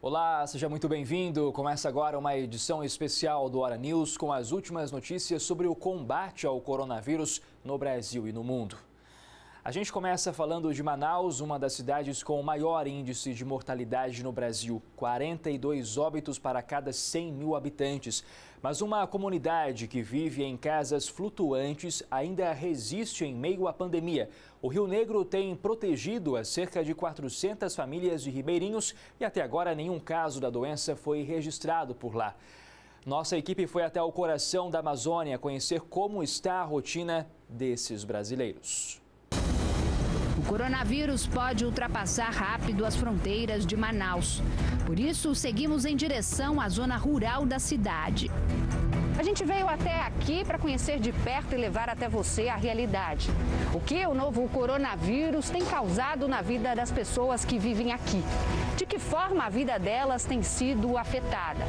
Olá, seja muito bem-vindo. Começa agora uma edição especial do Hora News com as últimas notícias sobre o combate ao coronavírus no Brasil e no mundo. A gente começa falando de Manaus, uma das cidades com o maior índice de mortalidade no Brasil, 42 óbitos para cada 100 mil habitantes. Mas uma comunidade que vive em casas flutuantes ainda resiste em meio à pandemia. O Rio Negro tem protegido a cerca de 400 famílias de ribeirinhos e até agora nenhum caso da doença foi registrado por lá. Nossa equipe foi até o coração da Amazônia conhecer como está a rotina desses brasileiros. O coronavírus pode ultrapassar rápido as fronteiras de Manaus. Por isso, seguimos em direção à zona rural da cidade. A gente veio até aqui para conhecer de perto e levar até você a realidade. O que o novo coronavírus tem causado na vida das pessoas que vivem aqui. De que forma a vida delas tem sido afetada.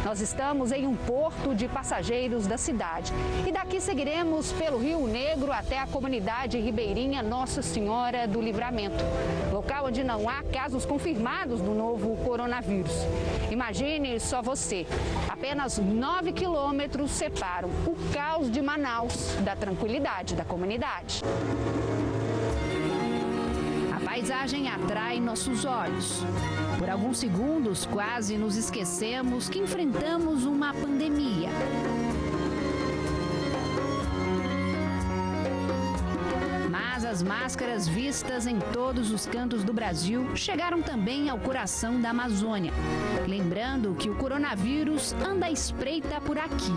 Nós estamos em um porto de passageiros da cidade. E daqui seguiremos pelo Rio Negro até a comunidade ribeirinha Nossa Senhora do Livramento. Local onde não há casos confirmados do novo coronavírus. Imagine só você. Apenas 9 quilômetros separam o caos de Manaus da tranquilidade da comunidade. A paisagem atrai nossos olhos. Por alguns segundos, quase nos esquecemos que enfrentamos uma pandemia. Mas as máscaras vistas em todos os cantos do Brasil chegaram também ao coração da Amazônia. Lembrando que o coronavírus anda à espreita por aqui.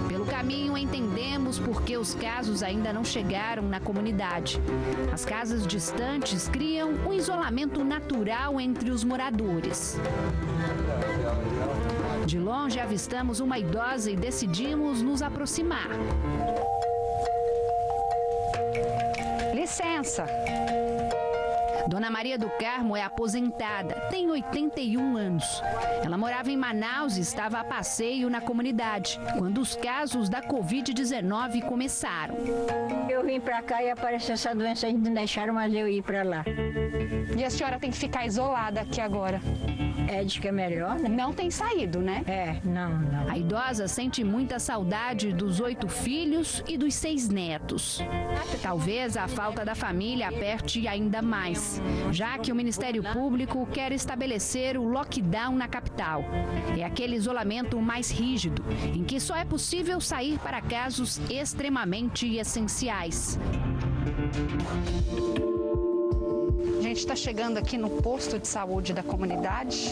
Pelo caminho, entendemos por que os casos ainda não chegaram na comunidade. As casas distantes criam um isolamento natural entre os moradores. De longe, avistamos uma idosa e decidimos nos aproximar. Licença. Dona Maria do Carmo é aposentada, tem 81 anos. Ela morava em Manaus e estava a passeio na comunidade, quando os casos da Covid-19 começaram. Eu vim pra cá e apareceu essa doença, eles não deixaram mais eu ir pra lá. E a senhora tem que ficar isolada aqui agora? É, diz que é melhor, né? Não tem saído, né? Não. A idosa sente muita saudade dos 8 filhos e dos 6 netos. Talvez a falta da família aperte ainda mais, já que o Ministério Público quer estabelecer o lockdown na capital. É aquele isolamento mais rígido, em que só é possível sair para casos extremamente essenciais. A gente está chegando aqui no posto de saúde da comunidade.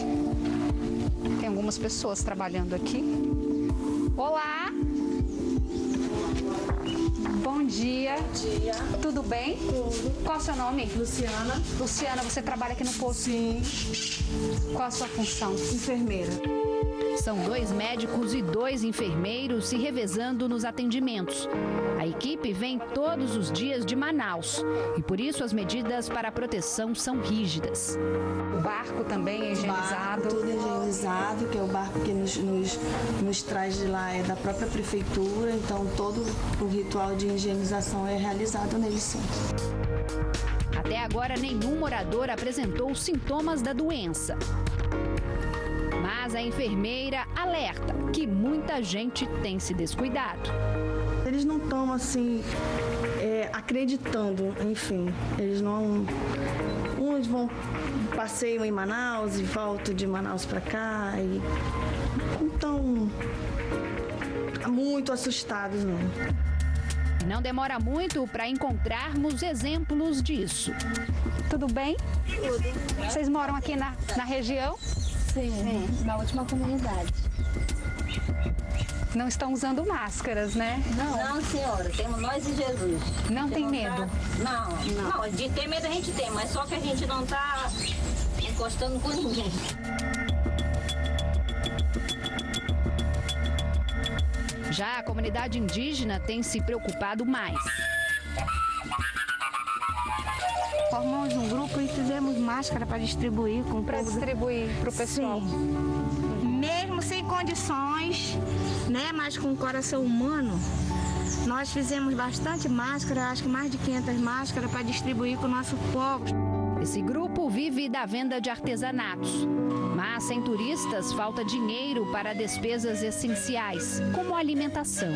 Tem algumas pessoas trabalhando aqui. Olá! Bom dia. Bom dia. Tudo bem? Tudo. Qual é o seu nome? Luciana. Luciana, você trabalha aqui no posto? Sim. Qual a sua função? Enfermeira. São 2 médicos e 2 enfermeiros se revezando nos atendimentos. A equipe vem todos os dias de Manaus e por isso as medidas para a proteção são rígidas. O barco também é higienizado? Tudo é higienizado, que é o barco que nos traz de lá, é da própria prefeitura, então todo o ritual de higienização é realizado nele sim. Até agora, nenhum morador apresentou sintomas da doença. Mas a enfermeira alerta que muita gente tem se descuidado. Eles não estão assim, acreditando, enfim, eles não... Uns passeiam em Manaus e voltam de Manaus para cá e não estão muito assustados, não. Não demora muito para encontrarmos exemplos disso. Tudo bem? Tudo. Vocês moram aqui na região? Sim, na última comunidade. Não estão usando máscaras, né? Não, senhora, temos nós e Jesus. Não tem medo? Não, de ter medo a gente tem, mas só que a gente não está encostando com ninguém. Já a comunidade indígena tem se preocupado mais. Formamos um grupo e fizemos máscara para distribuir com Para distribuir para o pessoal. Sim. Mesmo sem condições, né, mas com o coração humano, nós fizemos bastante máscara, acho que mais de 500 máscaras para distribuir com o nosso povo. Esse grupo vive da venda de artesanatos. Mas sem turistas, falta dinheiro para despesas essenciais, como alimentação.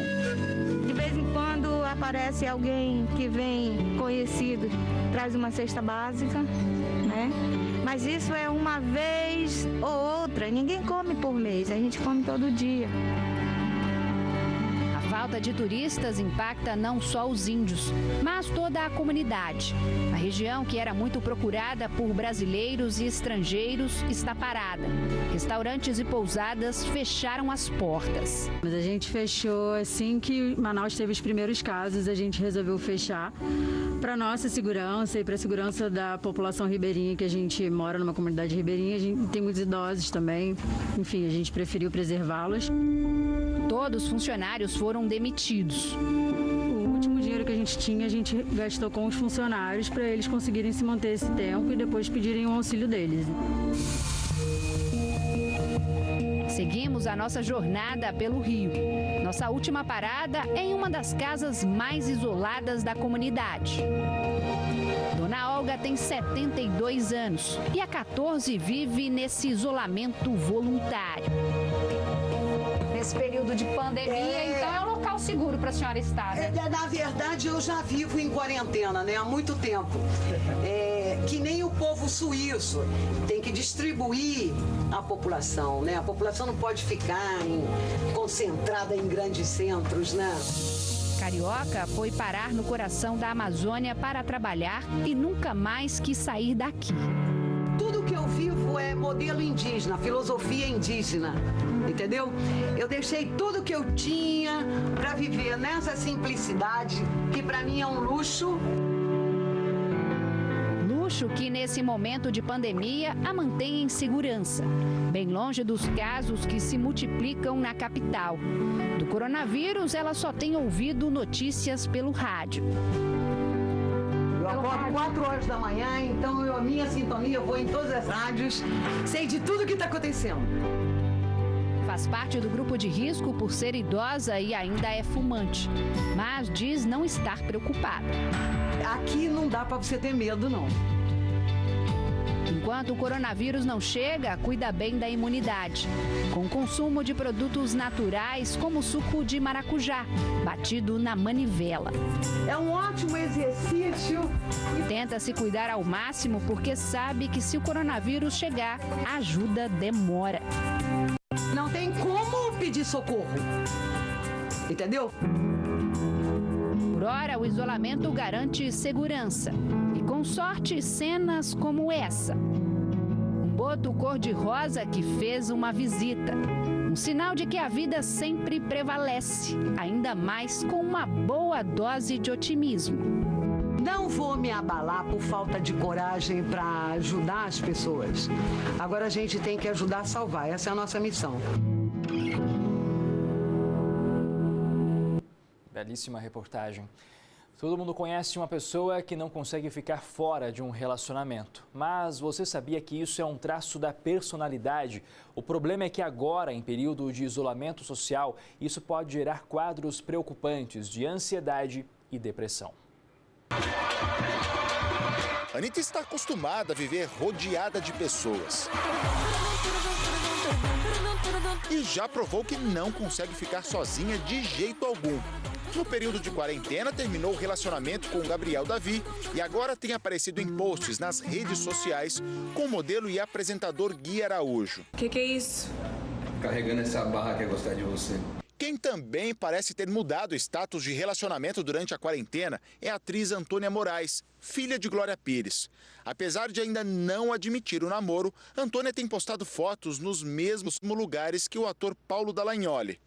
De vez em quando aparece alguém que vem conhecido, traz uma cesta básica, né? Mas isso é uma vez ou outra, ninguém come por mês, a gente come todo dia. A falta de turistas impacta não só os índios, mas toda a comunidade. A região, que era muito procurada por brasileiros e estrangeiros, está parada. Restaurantes e pousadas fecharam as portas. Mas a gente fechou assim que Manaus teve os primeiros casos, a gente resolveu fechar para nossa segurança e para a segurança da população ribeirinha, que a gente mora numa comunidade ribeirinha, a gente tem muitos idosos também, enfim, a gente preferiu preservá-los. Todos os funcionários foram demitidos. O último dinheiro que a gente tinha, a gente gastou com os funcionários para eles conseguirem se manter esse tempo e depois pedirem o auxílio deles. Seguimos a nossa jornada pelo Rio. Nossa última parada é em uma das casas mais isoladas da comunidade. Dona Olga tem 72 anos e há 14 vive nesse isolamento voluntário. Nesse período de pandemia, então é um local seguro para a senhora estar, né? Na verdade, eu já vivo em quarentena, né, há muito tempo. Que nem o povo suíço, tem que distribuir a população, né? A população não pode ficar concentrada em grandes centros, né? Carioca foi parar no coração da Amazônia para trabalhar e nunca mais quis sair daqui. Tudo que eu vivo é modelo indígena, filosofia indígena, entendeu? Eu deixei tudo que eu tinha para viver nessa simplicidade, que para mim é um luxo. Luxo que nesse momento de pandemia a mantém em segurança, bem longe dos casos que se multiplicam na capital. Do coronavírus, ela só tem ouvido notícias pelo rádio. Eu acordo 4 horas da manhã, então a minha sintonia, eu vou em todas as rádios, sei de tudo que está acontecendo. Faz parte do grupo de risco por ser idosa e ainda é fumante, mas diz não estar preocupada. Aqui não dá para você ter medo, não. Enquanto o coronavírus não chega, cuida bem da imunidade, com o consumo de produtos naturais como suco de maracujá, batido na manivela. É um ótimo exercício. Tenta se cuidar ao máximo porque sabe que se o coronavírus chegar, a ajuda demora. Não tem como pedir socorro, entendeu? Por hora, o isolamento garante segurança. E com sorte, cenas como essa. Um boto cor-de-rosa que fez uma visita. Um sinal de que a vida sempre prevalece, ainda mais com uma boa dose de otimismo. Não vou me abalar por falta de coragem para ajudar as pessoas. Agora a gente tem que ajudar a salvar. Essa é a nossa missão. Belíssima reportagem. Todo mundo conhece uma pessoa que não consegue ficar fora de um relacionamento. Mas você sabia que isso é um traço da personalidade? O problema é que agora, em período de isolamento social, isso pode gerar quadros preocupantes de ansiedade e depressão. Anitta está acostumada a viver rodeada de pessoas. E já provou que não consegue ficar sozinha de jeito algum. No período de quarentena, terminou o relacionamento com Gabriel Davi e agora tem aparecido em posts nas redes sociais com o modelo e apresentador Gui Araújo. Que é isso? Carregando essa barra que é gostar de você. Quem também parece ter mudado o status de relacionamento durante a quarentena é a atriz Antônia Moraes, filha de Glória Pires. Apesar de ainda não admitir o namoro, Antônia tem postado fotos nos mesmos lugares que o ator Paulo Dallagnoli.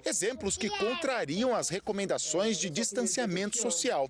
Exemplos que contrariam as recomendações de distanciamento social.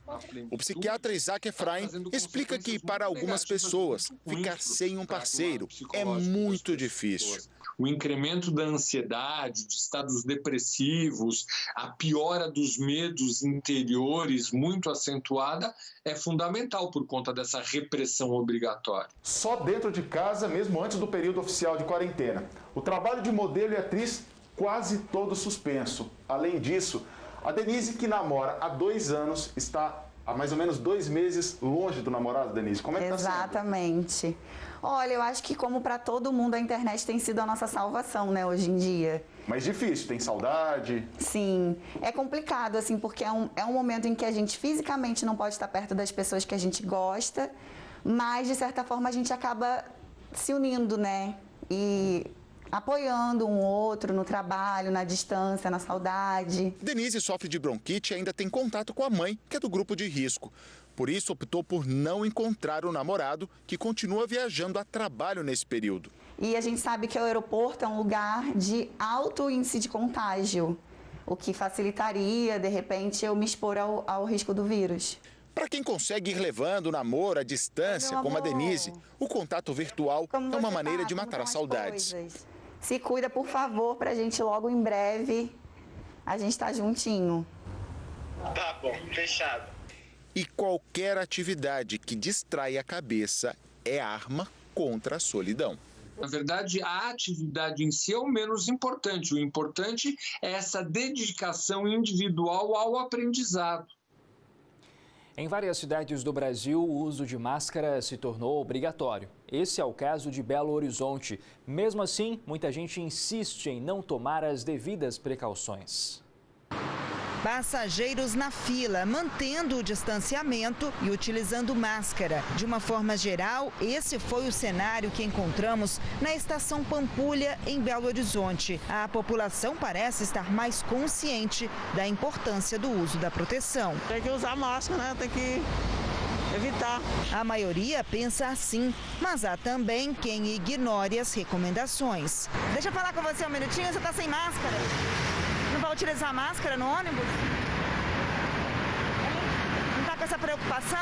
O psiquiatra Isaac Efraim explica que, para algumas pessoas, ficar sem um parceiro é muito difícil. O incremento da ansiedade, de estados depressivos, a piora dos medos interiores muito acentuada é fundamental por conta dessa repressão obrigatória. Só dentro de casa, mesmo antes do período oficial de quarentena. O trabalho de modelo e atriz quase todo suspenso. Além disso, a Denise, que namora há 2 anos, está Há mais ou menos 2 meses longe do namorado, Denise. Como é que Exatamente. Olha, eu acho que como para todo mundo a internet tem sido a nossa salvação, né, hoje em dia. Mas difícil, tem saudade? Sim, é complicado, assim, porque é um momento em que a gente fisicamente não pode estar perto das pessoas que a gente gosta, mas de certa forma a gente acaba se unindo, né, e apoiando um outro no trabalho, na distância, na saudade. Denise sofre de bronquite e ainda tem contato com a mãe, que é do grupo de risco. Por isso, optou por não encontrar o namorado, que continua viajando a trabalho nesse período. E a gente sabe que o aeroporto é um lugar de alto índice de contágio, o que facilitaria, de repente, eu me expor ao risco do vírus. Para quem consegue ir levando o namoro à distância, como a Denise, o contato virtual é uma maneira de matar as saudades. Se cuida, por favor, pra gente logo em breve a gente tá juntinho. Tá bom, fechado. E qualquer atividade que distrai a cabeça é arma contra a solidão. Na verdade, a atividade em si é o menos importante. O importante é essa dedicação individual ao aprendizado. Em várias cidades do Brasil, o uso de máscara se tornou obrigatório. Esse é o caso de Belo Horizonte. Mesmo assim, muita gente insiste em não tomar as devidas precauções. Passageiros na fila, mantendo o distanciamento e utilizando máscara. De uma forma geral, esse foi o cenário que encontramos na estação Pampulha, em Belo Horizonte. A população parece estar mais consciente da importância do uso da proteção. Tem que usar máscara, né? Tem que evitar. A maioria pensa assim, mas há também quem ignore as recomendações. Deixa eu falar com você um minutinho, você está sem máscara? Não vai utilizar máscara no ônibus? Não está com essa preocupação?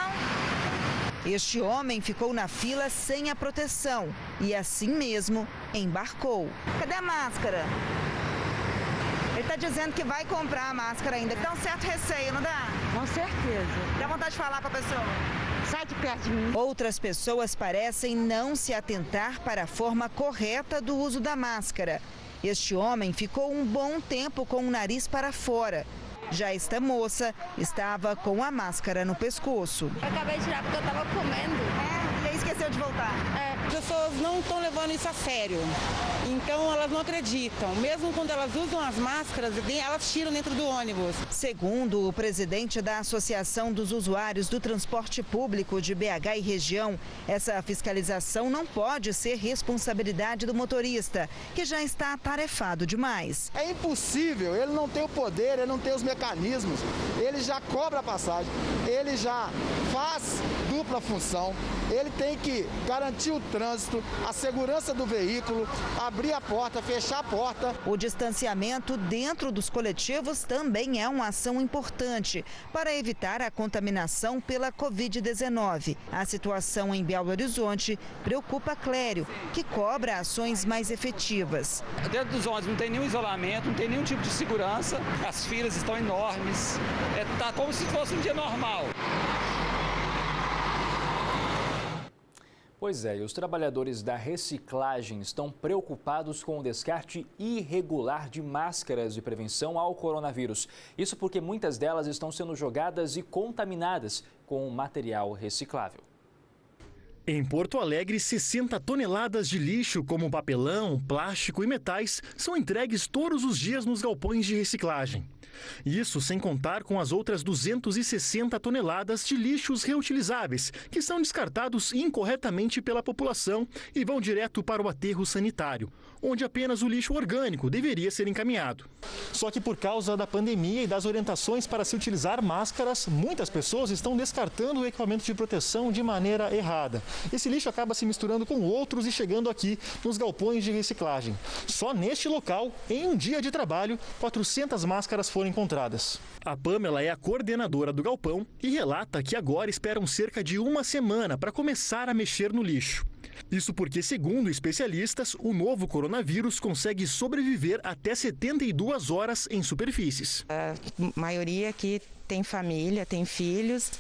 Este homem ficou na fila sem a proteção e assim mesmo embarcou. Cadê a máscara? Ele está dizendo que vai comprar a máscara ainda. Dá um certo receio, não dá? Com certeza. Dá vontade de falar com a pessoa? Sai de perto de mim. Outras pessoas parecem não se atentar para a forma correta do uso da máscara. Este homem ficou um bom tempo com o nariz para fora. Já esta moça estava com a máscara no pescoço. Eu acabei de tirar porque eu estava comendo. E aí esqueceu de voltar. As pessoas não estão levando isso a sério. Então elas não acreditam. Mesmo quando elas usam as máscaras, elas tiram dentro do ônibus. Segundo o presidente da Associação dos Usuários do Transporte Público de BH e região, essa fiscalização não pode ser responsabilidade do motorista, que já está atarefado demais. É impossível, ele não tem o poder, ele não tem os mecanismos, ele já cobra a passagem, ele já faz dupla função, ele tem que garantir o trânsito, a segurança do veículo, abrir a porta, fechar a porta. O distanciamento dentro dos coletivos também é uma ação importante para evitar a contaminação pela Covid-19. A situação em Belo Horizonte preocupa Clério, que cobra ações mais efetivas. Dentro dos ônibus não tem nenhum isolamento, não tem nenhum tipo de segurança, as filas estão enormes, está como se fosse um dia normal. Pois é, e os trabalhadores da reciclagem estão preocupados com o descarte irregular de máscaras de prevenção ao coronavírus. Isso porque muitas delas estão sendo jogadas e contaminadas com material reciclável. Em Porto Alegre, 60 toneladas de lixo, como papelão, plástico e metais, são entregues todos os dias nos galpões de reciclagem. Isso sem contar com as outras 260 toneladas de lixos reutilizáveis, que são descartados incorretamente pela população e vão direto para o aterro sanitário, onde apenas o lixo orgânico deveria ser encaminhado. Só que por causa da pandemia e das orientações para se utilizar máscaras, muitas pessoas estão descartando o equipamento de proteção de maneira errada. Esse lixo acaba se misturando com outros e chegando aqui nos galpões de reciclagem. Só neste local, em um dia de trabalho, 400 máscaras foram encontradas. A Pamela é a coordenadora do galpão e relata que agora esperam cerca de uma semana para começar a mexer no lixo. Isso porque, segundo especialistas, o novo coronavírus consegue sobreviver até 72 horas em superfícies. A maioria aqui tem família, tem filhos,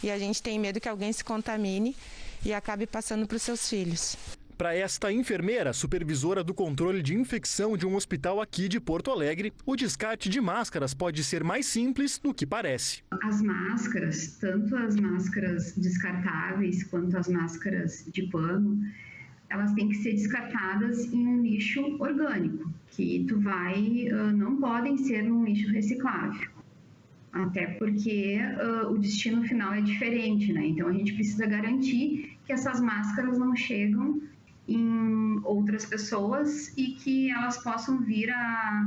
e a gente tem medo que alguém se contamine e acabe passando para os seus filhos. Para esta enfermeira, supervisora do controle de infecção de um hospital aqui de Porto Alegre, o descarte de máscaras pode ser mais simples do que parece. As máscaras, tanto as máscaras descartáveis quanto as máscaras de pano, elas têm que ser descartadas em um lixo orgânico, que não podem ser num lixo reciclável. Até porque o destino final é diferente, né? Então a gente precisa garantir que essas máscaras não chegam em outras pessoas e que elas possam vir a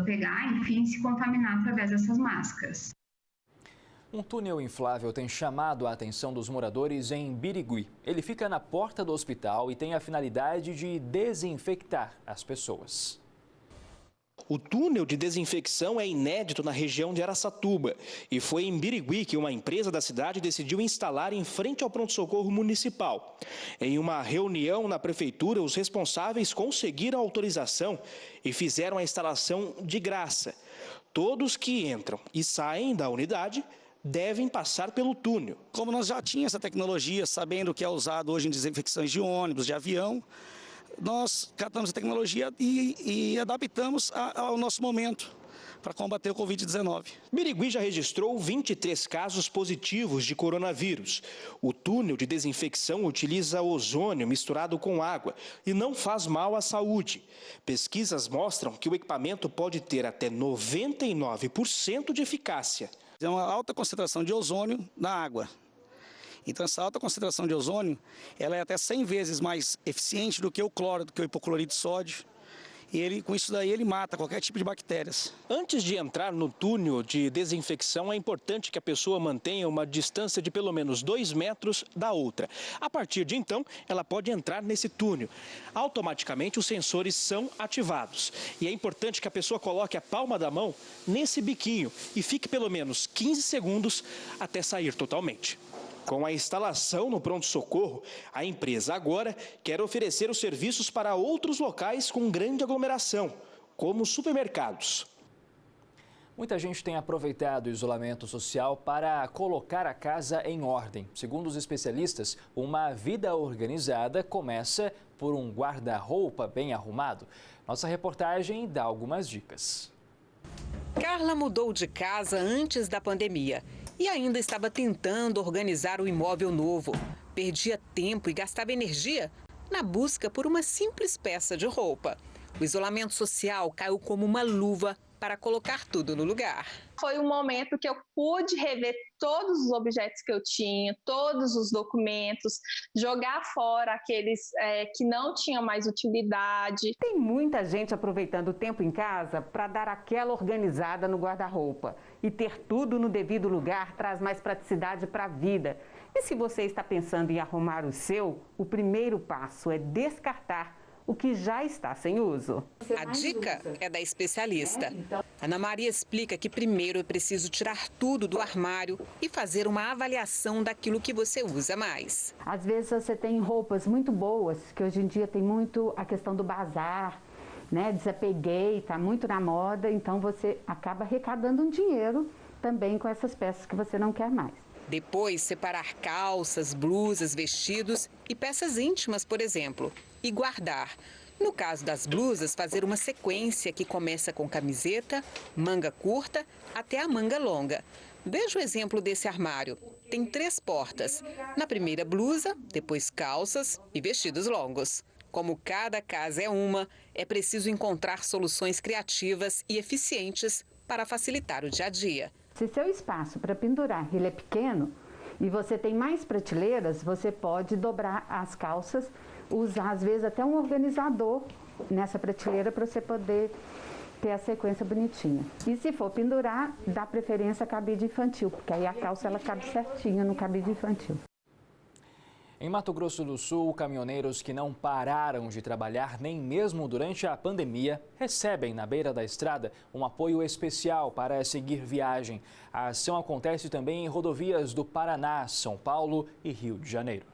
pegar, enfim, se contaminar através dessas máscaras. Um túnel inflável tem chamado a atenção dos moradores em Birigui. Ele fica na porta do hospital e tem a finalidade de desinfectar as pessoas. O túnel de desinfecção é inédito na região de Araçatuba e foi em Birigui que uma empresa da cidade decidiu instalar em frente ao pronto-socorro municipal. Em uma reunião na prefeitura, os responsáveis conseguiram autorização e fizeram a instalação de graça. Todos que entram e saem da unidade devem passar pelo túnel. Como nós já tínhamos essa tecnologia, sabendo que é usado hoje em desinfecções de ônibus, de avião, nós catamos a tecnologia e adaptamos ao nosso momento para combater o Covid-19. Birigui já registrou 23 casos positivos de coronavírus. O túnel de desinfecção utiliza ozônio misturado com água e não faz mal à saúde. Pesquisas mostram que o equipamento pode ter até 99% de eficácia. É uma alta concentração de ozônio na água. Então, essa alta concentração de ozônio, ela é até 100 vezes mais eficiente do que o cloro, do que o hipoclorito de sódio. E com isso daí ele mata qualquer tipo de bactérias. Antes de entrar no túnel de desinfecção, é importante que a pessoa mantenha uma distância de pelo menos 2 metros da outra. A partir de então, ela pode entrar nesse túnel. Automaticamente, os sensores são ativados. E é importante que a pessoa coloque a palma da mão nesse biquinho e fique pelo menos 15 segundos até sair totalmente. Com a instalação no pronto-socorro, a empresa agora quer oferecer os serviços para outros locais com grande aglomeração, como supermercados. Muita gente tem aproveitado o isolamento social para colocar a casa em ordem. Segundo os especialistas, uma vida organizada começa por um guarda-roupa bem arrumado. Nossa reportagem dá algumas dicas. Carla mudou de casa antes da pandemia e ainda estava tentando organizar o imóvel novo. Perdia tempo e gastava energia na busca por uma simples peça de roupa. O isolamento social caiu como uma luva para colocar tudo no lugar. Foi um momento que eu pude rever todos os objetos que eu tinha, todos os documentos, jogar fora aqueles que não tinham mais utilidade. Tem muita gente aproveitando o tempo em casa para dar aquela organizada no guarda-roupa. E ter tudo no devido lugar traz mais praticidade para a vida. E se você está pensando em arrumar o seu, o primeiro passo é descartar o que já está sem uso. A dica é da especialista. Ana Maria explica que primeiro é preciso tirar tudo do armário e fazer uma avaliação daquilo que você usa mais. Às vezes você tem roupas muito boas, que hoje em dia tem muito a questão do bazar, né? Desapeguei, está muito na moda, então você acaba arrecadando um dinheiro também com essas peças que você não quer mais. Depois, separar calças, blusas, vestidos e peças íntimas, por exemplo, e guardar. No caso das blusas, fazer uma sequência que começa com camiseta, manga curta até a manga longa. Veja o exemplo desse armário. Tem 3 portas. Na primeira, blusa, depois calças e vestidos longos. Como cada casa é uma, é preciso encontrar soluções criativas e eficientes para facilitar o dia a dia. Se seu espaço para pendurar ele é pequeno e você tem mais prateleiras, você pode dobrar as calças, usar às vezes até um organizador nessa prateleira para você poder ter a sequência bonitinha. E se for pendurar, dá preferência a cabide infantil, porque aí a calça ela cabe certinha no cabide infantil. Em Mato Grosso do Sul, caminhoneiros que não pararam de trabalhar nem mesmo durante a pandemia recebem na beira da estrada um apoio especial para seguir viagem. A ação acontece também em rodovias do Paraná, São Paulo e Rio de Janeiro.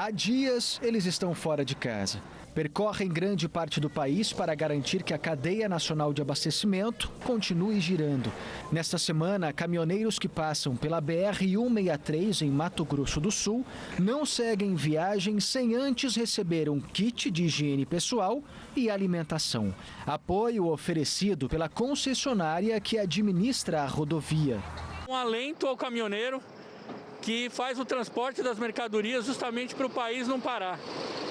Há dias, eles estão fora de casa. Percorrem grande parte do país para garantir que a cadeia nacional de abastecimento continue girando. Nesta semana, caminhoneiros que passam pela BR-163 em Mato Grosso do Sul não seguem viagem sem antes receber um kit de higiene pessoal e alimentação. Apoio oferecido pela concessionária que administra a rodovia. Um alento ao caminhoneiro que faz o transporte das mercadorias justamente para o país não parar.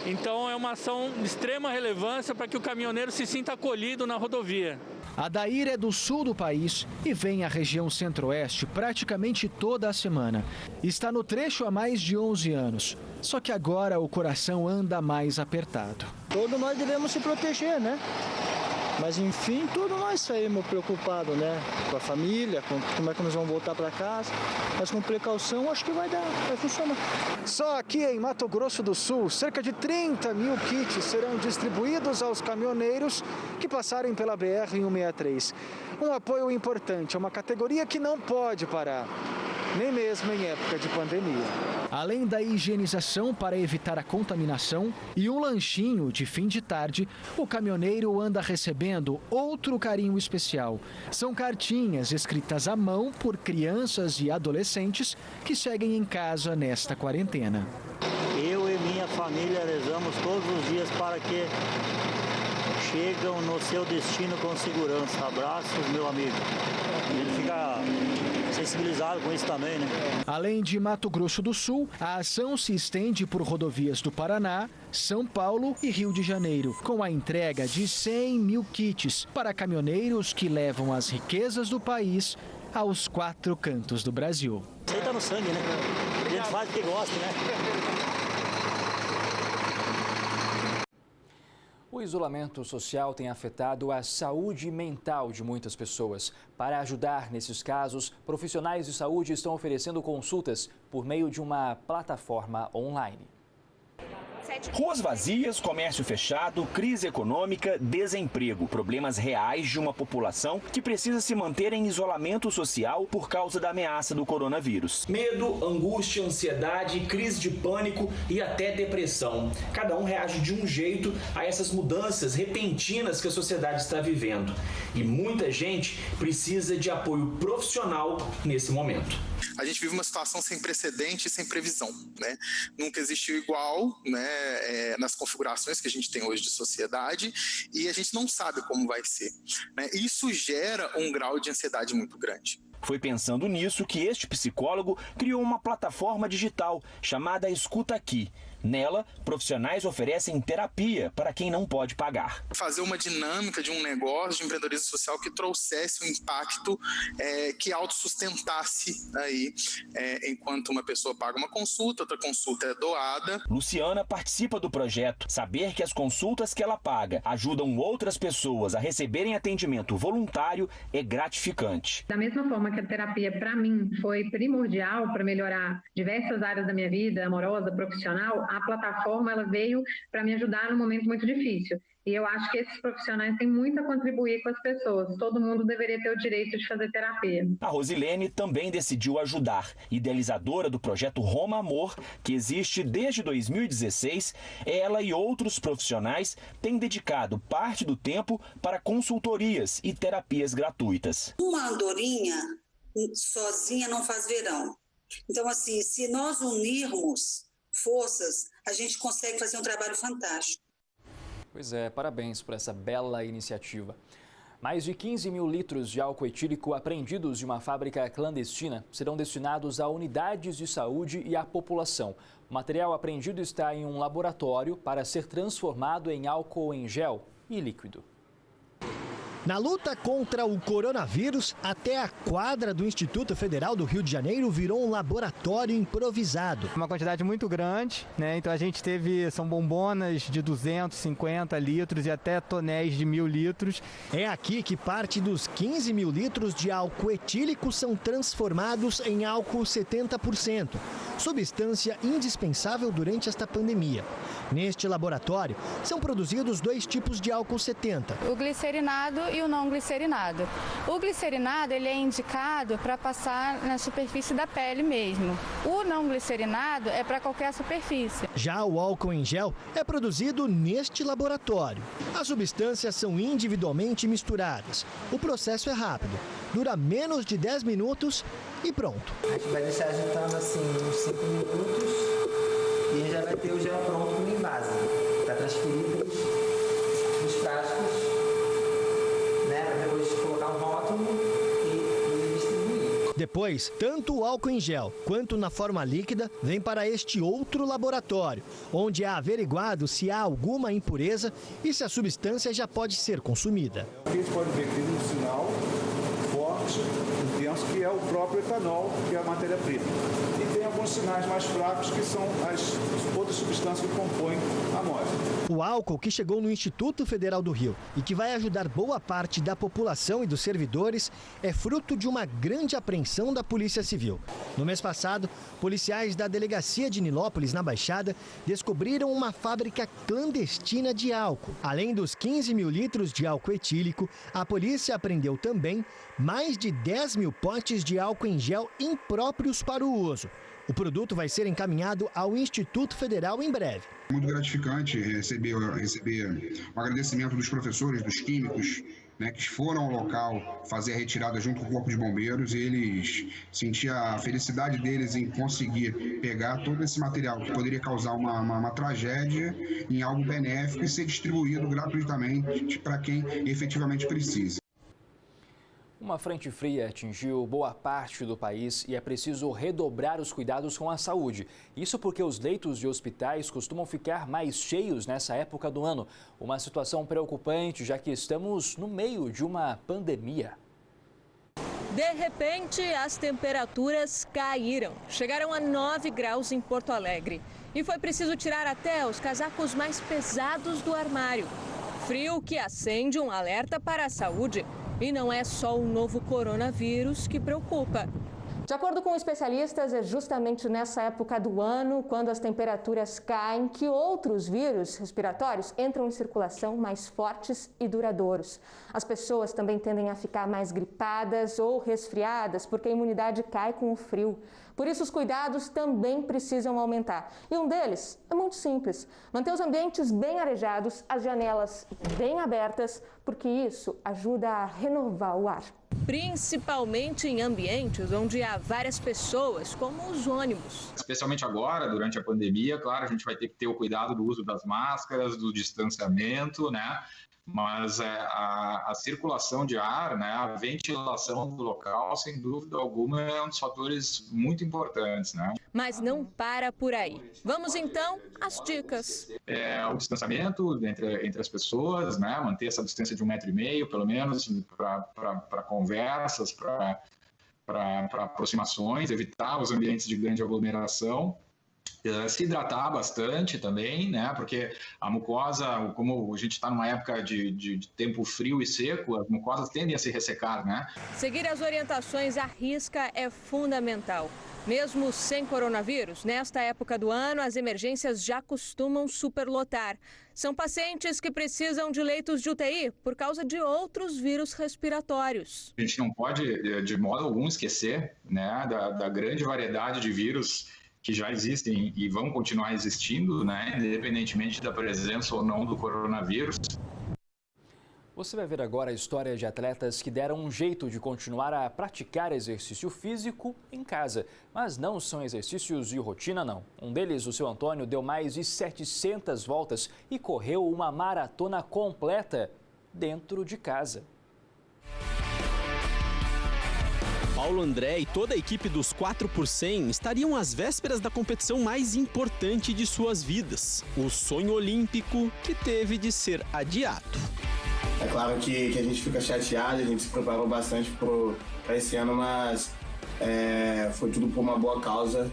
Então é uma ação de extrema relevância para que o caminhoneiro se sinta acolhido na rodovia. Adair é do sul do país e vem à região centro-oeste praticamente toda a semana. Está no trecho há mais de 11 anos, só que agora o coração anda mais apertado. Todos nós devemos se proteger, né? Mas enfim, todos nós saímos preocupados, né? Com a família, com como é que nós vamos voltar para casa. Mas com precaução, acho que vai funcionar. Só aqui em Mato Grosso do Sul, cerca de 30 mil kits serão distribuídos aos caminhoneiros que passarem pela BR-163. Um apoio importante, é uma categoria que não pode parar, nem mesmo em época de pandemia. Além da higienização para evitar a contaminação e um lanchinho de fim de tarde, o caminhoneiro anda recebendo outro carinho especial. São cartinhas escritas à mão por crianças e adolescentes que seguem em casa nesta quarentena. Eu e minha família rezamos todos os dias para que chegam no seu destino com segurança. Abraços, meu amigo. Ele fica sensibilizado com isso também, né? Além de Mato Grosso do Sul, a ação se estende por rodovias do Paraná, São Paulo e Rio de Janeiro, com a entrega de 100 mil kits para caminhoneiros que levam as riquezas do país aos 4 cantos do Brasil. Isso aí tá no sangue, né? A gente faz o que gosta, né? O isolamento social tem afetado a saúde mental de muitas pessoas. Para ajudar nesses casos, profissionais de saúde estão oferecendo consultas por meio de uma plataforma online. Ruas vazias, comércio fechado, crise econômica, desemprego. Problemas reais de uma população que precisa se manter em isolamento social por causa da ameaça do coronavírus. Medo, angústia, ansiedade, crise de pânico e até depressão. Cada um reage de um jeito a essas mudanças repentinas que a sociedade está vivendo. E muita gente precisa de apoio profissional nesse momento. A gente vive uma situação sem precedente e sem previsão, né? Nunca existiu igual, né, nas configurações que a gente tem hoje de sociedade, e a gente não sabe como vai ser, né? Isso gera um grau de ansiedade muito grande. Foi pensando nisso que este psicólogo criou uma plataforma digital chamada Escuta Aqui. Nela, profissionais oferecem terapia para quem não pode pagar. Fazer uma dinâmica de um negócio de empreendedorismo social que trouxesse um impacto que autossustentasse aí, enquanto uma pessoa paga uma consulta, outra consulta é doada. Luciana participa do projeto. Saber que as consultas que ela paga ajudam outras pessoas a receberem atendimento voluntário é gratificante. Da mesma forma que a terapia, para mim, foi primordial para melhorar diversas áreas da minha vida, amorosa, profissional, a plataforma ela veio para me ajudar num momento muito difícil. E eu acho que esses profissionais têm muito a contribuir com as pessoas. Todo mundo deveria ter o direito de fazer terapia. A Rosilene também decidiu ajudar. Idealizadora do projeto Roma Amor, que existe desde 2016, ela e outros profissionais têm dedicado parte do tempo para consultorias e terapias gratuitas. Uma andorinha sozinha não faz verão. Então, assim, se nós unirmos forças, a gente consegue fazer um trabalho fantástico. Pois é, parabéns por essa bela iniciativa. Mais de 15 mil litros de álcool etílico apreendidos de uma fábrica clandestina serão destinados a unidades de saúde e à população. O material apreendido está em um laboratório para ser transformado em álcool em gel e líquido. Na luta contra o coronavírus, até a quadra do Instituto Federal do Rio de Janeiro virou um laboratório improvisado. Uma quantidade muito grande, né? Então a gente são bombonas de 250 litros e até tonéis de 1.000 litros. É aqui que parte dos 15 mil litros de álcool etílico são transformados em álcool 70%, substância indispensável durante esta pandemia. Neste laboratório, são produzidos 2 tipos de álcool 70. O glicerinado e o não glicerinado. O glicerinado ele é indicado para passar na superfície da pele mesmo. O não glicerinado é para qualquer superfície. Já o álcool em gel é produzido neste laboratório. As substâncias são individualmente misturadas. O processo é rápido, dura menos de 10 minutos e pronto. A gente vai deixar agitando assim uns 5 minutos e já vai ter o gel pronto no invase. Para transferir os frascos, né, para depois colocar um rótulo e distribuir. Depois, tanto o álcool em gel quanto na forma líquida vem para este outro laboratório, onde é averiguado se há alguma impureza e se a substância já pode ser consumida. Aqui a gente pode ver que tem um sinal forte, intenso, que é o próprio etanol, que é a matéria-prima. E tem alguns sinais mais fracos, que são as outras substâncias que compõem a amostra. O álcool que chegou no Instituto Federal do Rio e que vai ajudar boa parte da população e dos servidores é fruto de uma grande apreensão da Polícia Civil. No mês passado, policiais da Delegacia de Nilópolis, na Baixada, descobriram uma fábrica clandestina de álcool. Além dos 15 mil litros de álcool etílico, a polícia apreendeu também mais de 10 mil potes de álcool em gel impróprios para o uso. O produto vai ser encaminhado ao Instituto Federal em breve. Muito gratificante receber um agradecimento dos professores, dos químicos, né, que foram ao local fazer a retirada junto com o Corpo de Bombeiros, e eles sentiam a felicidade deles em conseguir pegar todo esse material que poderia causar uma tragédia em algo benéfico e ser distribuído gratuitamente para quem efetivamente precisa. Uma frente fria atingiu boa parte do país e é preciso redobrar os cuidados com a saúde. Isso porque os leitos de hospitais costumam ficar mais cheios nessa época do ano. Uma situação preocupante, já que estamos no meio de uma pandemia. De repente, as temperaturas caíram. Chegaram a 9 graus em Porto Alegre. E foi preciso tirar até os casacos mais pesados do armário. Frio que acende um alerta para a saúde. E não é só o novo coronavírus que preocupa. De acordo com especialistas, é justamente nessa época do ano, quando as temperaturas caem, que outros vírus respiratórios entram em circulação mais fortes e duradouros. As pessoas também tendem a ficar mais gripadas ou resfriadas, porque a imunidade cai com o frio. Por isso, os cuidados também precisam aumentar. E um deles é muito simples: manter os ambientes bem arejados, as janelas bem abertas, porque isso ajuda a renovar o ar. Principalmente em ambientes onde há várias pessoas, como os ônibus. Especialmente agora, durante a pandemia, claro, a gente vai ter que ter o cuidado do uso das máscaras, do distanciamento, né? Mas a circulação de ar, né, a ventilação do local, sem dúvida alguma, é um dos fatores muito importantes, né? Mas não para por aí. Vamos então às dicas. O distanciamento entre as pessoas, né, manter essa distância de 1,5 metro, pelo menos, para conversas, para aproximações, evitar os ambientes de grande aglomeração. Se hidratar bastante também, né? Porque a mucosa, como a gente está numa época de tempo frio e seco, as mucosas tendem a se ressecar, né? Seguir as orientações à risca é fundamental. Mesmo sem coronavírus, nesta época do ano, as emergências já costumam superlotar. São pacientes que precisam de leitos de UTI por causa de outros vírus respiratórios. A gente não pode, de modo algum, esquecer, né, da grande variedade de vírus que já existem e vão continuar existindo, né, independentemente da presença ou não do coronavírus. Você vai ver agora a história de atletas que deram um jeito de continuar a praticar exercício físico em casa. Mas não são exercícios de rotina, não. Um deles, o seu Antônio, deu mais de 700 voltas e correu uma maratona completa dentro de casa. Paulo André e toda a equipe dos 4x100 estariam às vésperas da competição mais importante de suas vidas. O sonho olímpico que teve de ser adiado. É claro que a gente fica chateado, a gente se preparou bastante para esse ano, mas foi tudo por uma boa causa.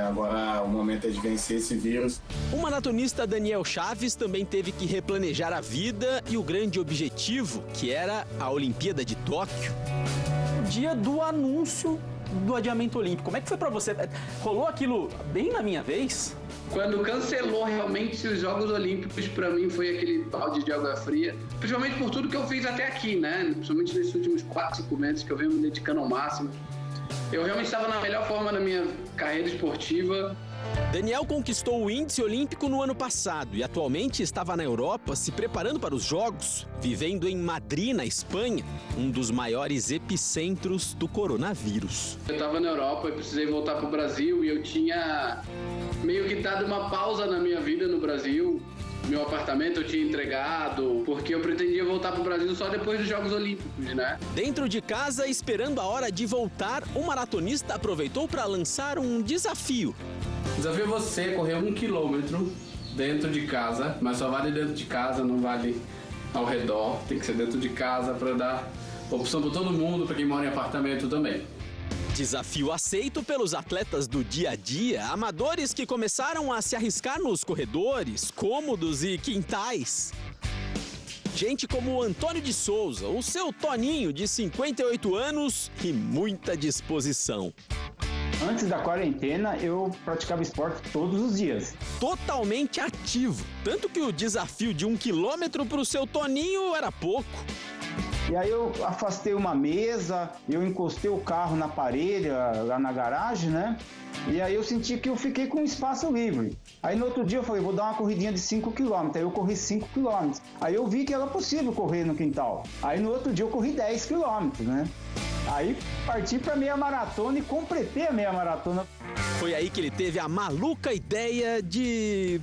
Agora o momento é de vencer esse vírus. O maratonista Daniel Chaves também teve que replanejar a vida e o grande objetivo, que era a Olimpíada de Tóquio. Dia do anúncio do adiamento olímpico. Como é que foi para você? Rolou aquilo bem na minha vez? Quando cancelou realmente os Jogos Olímpicos, para mim foi aquele balde de água fria, principalmente por tudo que eu fiz até aqui, né? Principalmente nesses últimos 4, 5 meses que eu venho me dedicando ao máximo. Eu realmente estava na melhor forma da minha carreira esportiva. Daniel conquistou o índice olímpico no ano passado e atualmente estava na Europa se preparando para os Jogos, vivendo em Madrid, na Espanha, um dos maiores epicentros do coronavírus. Eu estava na Europa e precisei voltar para o Brasil e eu tinha meio que dado uma pausa na minha vida no Brasil. Meu apartamento eu tinha entregado, porque eu pretendia voltar para o Brasil só depois dos Jogos Olímpicos, né? Dentro de casa, esperando a hora de voltar, o maratonista aproveitou para lançar um desafio. O desafio é você correr 1 quilômetro dentro de casa, mas só vale dentro de casa, não vale ao redor. Tem que ser dentro de casa para dar opção para todo mundo, para quem mora em apartamento também. Desafio aceito pelos atletas do dia a dia, amadores que começaram a se arriscar nos corredores, cômodos e quintais. Gente como o Antônio de Souza, o seu Toninho, de 58 anos e muita disposição. Antes da quarentena, eu praticava esporte todos os dias. Totalmente ativo, tanto que o desafio de 1 quilômetro para o seu Toninho era pouco. E aí eu afastei uma mesa, eu encostei o carro na parede, lá na garagem, né? E aí eu senti que eu fiquei com espaço livre. Aí no outro dia eu falei, vou dar uma corridinha de 5 km. Aí eu corri 5 km. Aí eu vi que era possível correr no quintal. Aí no outro dia eu corri 10 km, né? Aí parti para meia maratona e completei a meia maratona. Foi aí que ele teve a maluca ideia de...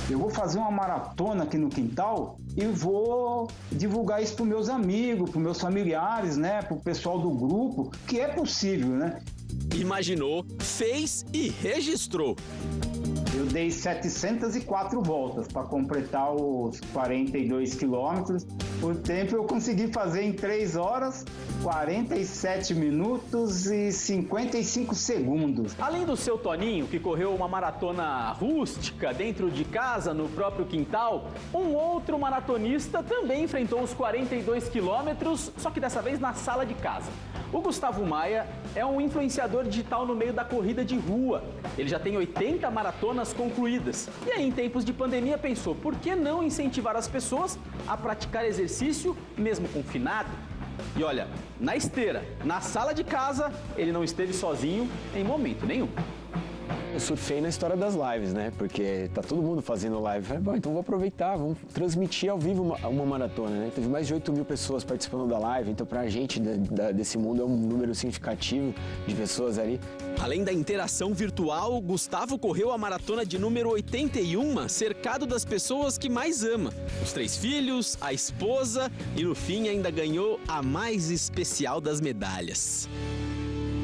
Eu vou fazer uma maratona aqui no quintal e vou divulgar isso para os meus amigos, para os meus familiares, né? Para o pessoal do grupo, que é possível, né? Imaginou, fez e registrou. Eu dei 704 voltas para completar os 42 quilômetros. O tempo eu consegui fazer em 3 horas, 47 minutos e 55 segundos. Além do seu Toninho, que correu uma maratona rústica dentro de casa, no próprio quintal, um outro maratonista também enfrentou os 42 quilômetros, só que dessa vez na sala de casa. O Gustavo Maia é um influenciador digital no meio da corrida de rua. Ele já tem 80 maratonas concluídas. E aí, em tempos de pandemia, pensou, por que não incentivar as pessoas a praticar exercício mesmo confinado? E olha, na esteira, na sala de casa, ele não esteve sozinho em momento nenhum. Eu surfei na história das lives, né? Porque tá todo mundo fazendo live. Falei, bom, então vou aproveitar, vamos transmitir ao vivo uma maratona, né? Teve mais de 8 mil pessoas participando da live, então pra gente desse mundo é um número significativo de pessoas ali. Além da interação virtual, Gustavo correu a maratona de número 81, cercado das pessoas que mais ama. Os 3 filhos, a esposa e no fim ainda ganhou a mais especial das medalhas.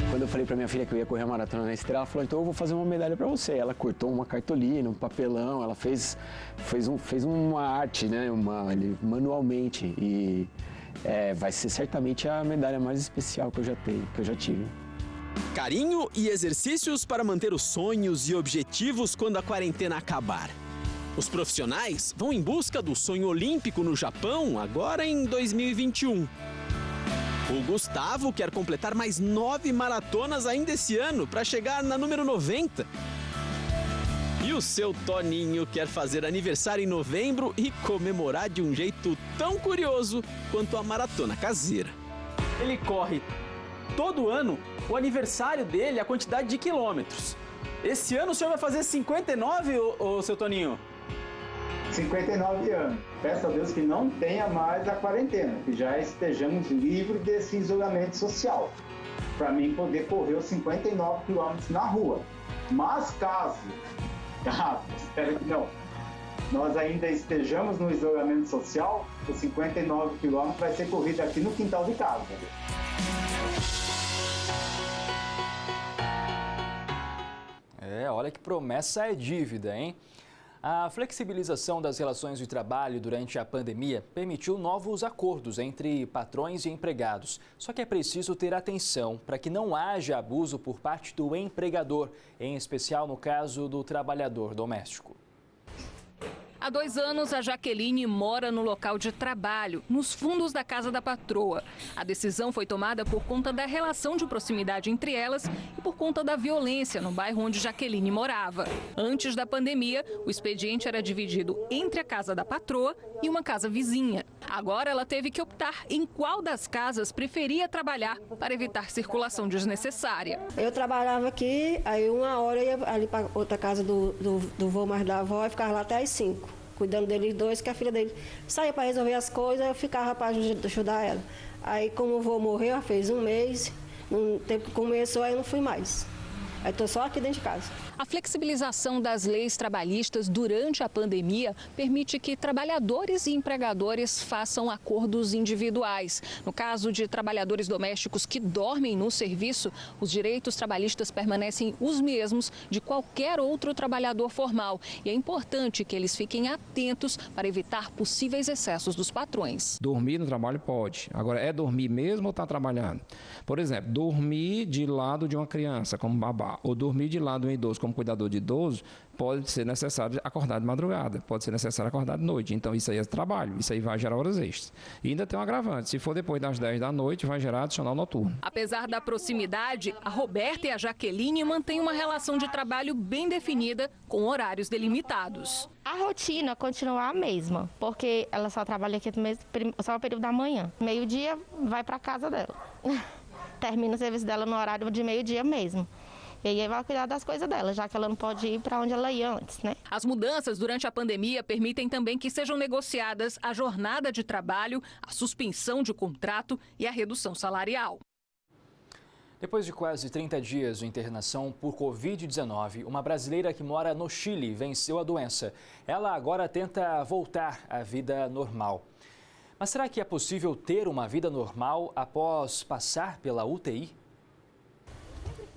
Quando eu falei pra minha filha que eu ia correr a maratona na esteira, ela falou, então eu vou fazer uma medalha pra você. Ela cortou uma cartolina, um papelão, ela fez uma arte, né, manualmente. E vai ser certamente a medalha mais especial que eu já tive. Carinho e exercícios para manter os sonhos e objetivos quando a quarentena acabar. Os profissionais vão em busca do sonho olímpico no Japão agora em 2021. O Gustavo quer completar mais 9 maratonas ainda esse ano para chegar na número 90. E o seu Toninho quer fazer aniversário em novembro e comemorar de um jeito tão curioso quanto a maratona caseira. Ele corre todo ano o aniversário dele, a quantidade de quilômetros. Esse ano o senhor vai fazer 59, ô seu Toninho? 59 anos. Peço a Deus que não tenha mais a quarentena, que já estejamos livres desse isolamento social, para mim poder correr os 59 quilômetros na rua. Mas caso, espero que não, nós ainda estejamos no isolamento social, os 59 quilômetros vai ser corrido aqui no quintal de casa. Olha que promessa é dívida, hein? A flexibilização das relações de trabalho durante a pandemia permitiu novos acordos entre patrões e empregados. Só que é preciso ter atenção para que não haja abuso por parte do empregador, em especial no caso do trabalhador doméstico. A Há 2 anos, a Jaqueline mora no local de trabalho, nos fundos da casa da patroa. A decisão foi tomada por conta da relação de proximidade entre elas e por conta da violência no bairro onde Jaqueline morava. Antes da pandemia, o expediente era dividido entre a casa da patroa e uma casa vizinha. Agora, ela teve que optar em qual das casas preferia trabalhar para evitar circulação desnecessária. Eu trabalhava aqui, aí uma hora eu ia ali para outra casa do vô mais da avó e ficava lá até às 5, cuidando deles dois, que a filha dele saía para resolver as coisas, eu ficava para ajudar ela. Aí, como o vô morreu, fez 1 mês, no tempo que começou, aí eu não fui mais. Aí estou só aqui dentro de casa. A flexibilização das leis trabalhistas durante a pandemia permite que trabalhadores e empregadores façam acordos individuais. No caso de trabalhadores domésticos que dormem no serviço, os direitos trabalhistas permanecem os mesmos de qualquer outro trabalhador formal. E é importante que eles fiquem atentos para evitar possíveis excessos dos patrões. Dormir no trabalho pode. Agora, é dormir mesmo ou está trabalhando? Por exemplo, dormir de lado de uma criança como babá ou dormir de lado de um idoso como cuidador de idoso, pode ser necessário acordar de madrugada, pode ser necessário acordar de noite. Então, isso aí é trabalho, isso aí vai gerar horas extras. E ainda tem um agravante, se for depois das 10 da noite, vai gerar adicional noturno. Apesar da proximidade, a Roberta e a Jaqueline mantêm uma relação de trabalho bem definida, com horários delimitados. A rotina continua a mesma, porque ela só trabalha aqui só no período da manhã. Meio-dia, vai para casa dela. Termina o serviço dela no horário de meio-dia mesmo. E aí vai cuidar das coisas dela, já que ela não pode ir para onde ela ia antes, né? As mudanças durante a pandemia permitem também que sejam negociadas a jornada de trabalho, a suspensão de contrato e a redução salarial. Depois de quase 30 dias de internação por Covid-19, uma brasileira que mora no Chile venceu a doença. Ela agora tenta voltar à vida normal. Mas será que é possível ter uma vida normal após passar pela UTI?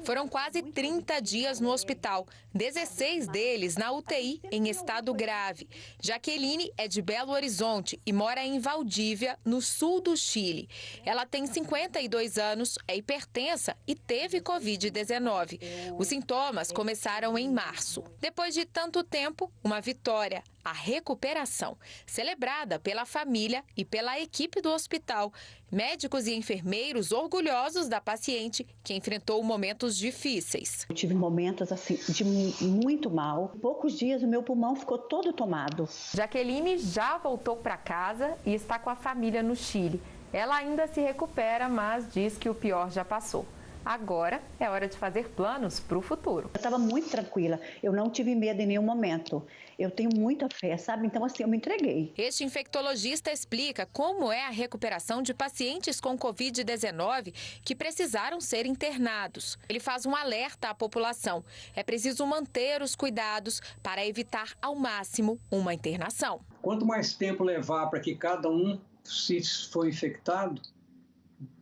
Foram quase 30 dias no hospital, 16 deles na UTI em estado grave. Jaqueline é de Belo Horizonte e mora em Valdívia, no sul do Chile. Ela tem 52 anos, é hipertensa e teve Covid-19. Os sintomas começaram em março. Depois de tanto tempo, uma vitória, a recuperação, celebrada pela família e pela equipe do hospital. Médicos e enfermeiros orgulhosos da paciente que enfrentou momentos difíceis. Eu tive momentos assim de muito mal. Em poucos dias o meu pulmão ficou todo tomado. Jaqueline já voltou para casa e está com a família no Chile. Ela ainda se recupera, mas diz que o pior já passou. Agora é hora de fazer planos para o futuro. Eu estava muito tranquila, eu não tive medo em nenhum momento. Eu tenho muita fé, sabe? Então, assim, eu me entreguei. Este infectologista explica como é a recuperação de pacientes com Covid-19 que precisaram ser internados. Ele faz um alerta à população. É preciso manter os cuidados para evitar ao máximo uma internação. Quanto mais tempo levar para que cada um, se for infectado,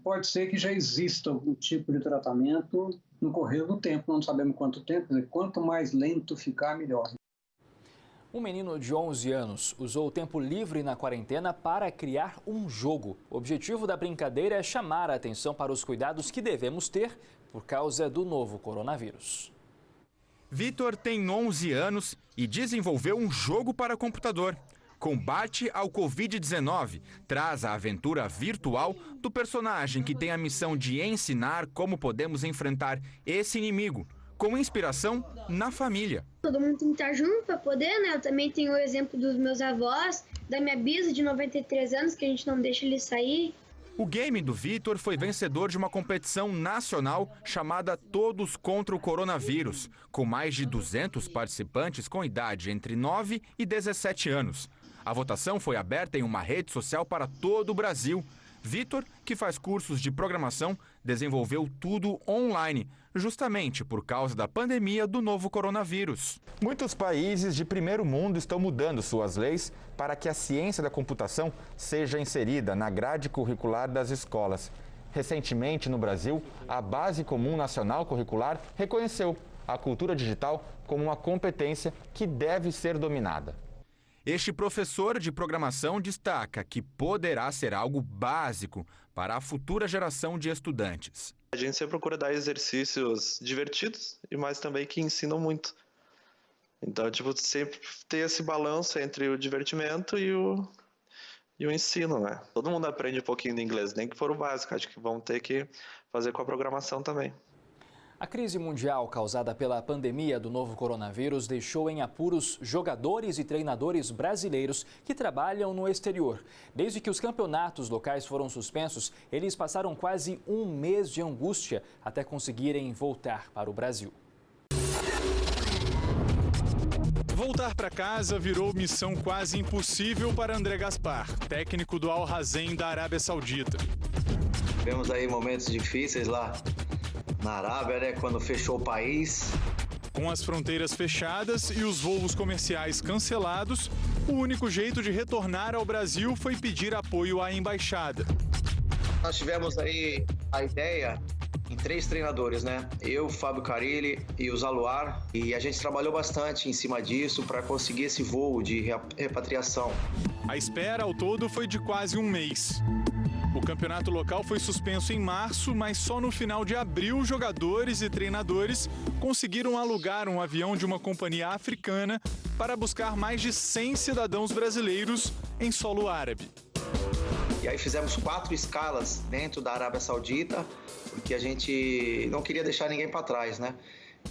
pode ser que já exista algum tipo de tratamento no correr do tempo. Não sabemos quanto tempo, quanto mais lento ficar, melhor. Um menino de 11 anos usou o tempo livre na quarentena para criar um jogo. O objetivo da brincadeira é chamar a atenção para os cuidados que devemos ter por causa do novo coronavírus. Vitor tem 11 anos e desenvolveu um jogo para computador. Combate ao Covid-19 traz a aventura virtual do personagem que tem a missão de ensinar como podemos enfrentar esse inimigo, com inspiração na família. Todo mundo tem que estar junto para poder, né? Eu também tenho o exemplo dos meus avós, da minha bisa de 93 anos, que a gente não deixa ele sair. O game do Vitor foi vencedor de uma competição nacional chamada Todos contra o Coronavírus, com mais de 200 participantes com idade entre 9 e 17 anos. A votação foi aberta em uma rede social para todo o Brasil. Vitor, que faz cursos de programação, desenvolveu tudo online, justamente por causa da pandemia do novo coronavírus. Muitos países de primeiro mundo estão mudando suas leis para que a ciência da computação seja inserida na grade curricular das escolas. Recentemente, no Brasil, a Base Comum Nacional Curricular reconheceu a cultura digital como uma competência que deve ser dominada. Este professor de programação destaca que poderá ser algo básico para a futura geração de estudantes. A gente sempre procura dar exercícios divertidos e mais também que ensinam muito. Então, tipo, sempre ter esse balanço entre o divertimento e o ensino, né? Todo mundo aprende um pouquinho de inglês, nem que for o básico, acho que vão ter que fazer com a programação também. A crise mundial causada pela pandemia do novo coronavírus deixou em apuros jogadores e treinadores brasileiros que trabalham no exterior. Desde que os campeonatos locais foram suspensos, eles passaram quase um mês de angústia até conseguirem voltar para o Brasil. Voltar para casa virou missão quase impossível para André Gaspar, técnico do Al Razem da Arábia Saudita. Tivemos aí momentos difíceis lá na Arábia, né, quando fechou o país. Com as fronteiras fechadas e os voos comerciais cancelados, o único jeito de retornar ao Brasil foi pedir apoio à embaixada. Nós tivemos aí a ideia em 3 treinadores, né? Eu, Fábio Carilli e o Zaluar, e a gente trabalhou bastante em cima disso para conseguir esse voo de repatriação. A espera ao todo foi de quase um mês. O campeonato local foi suspenso em março, mas só no final de abril, jogadores e treinadores conseguiram alugar um avião de uma companhia africana para buscar mais de 100 cidadãos brasileiros em solo árabe. E aí fizemos 4 escalas dentro da Arábia Saudita, porque a gente não queria deixar ninguém para trás, né?